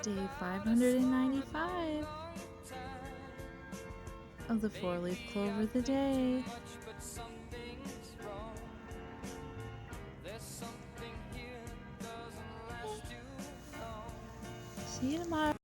Day 595 of the 4-leaf clover of the day. See you tomorrow.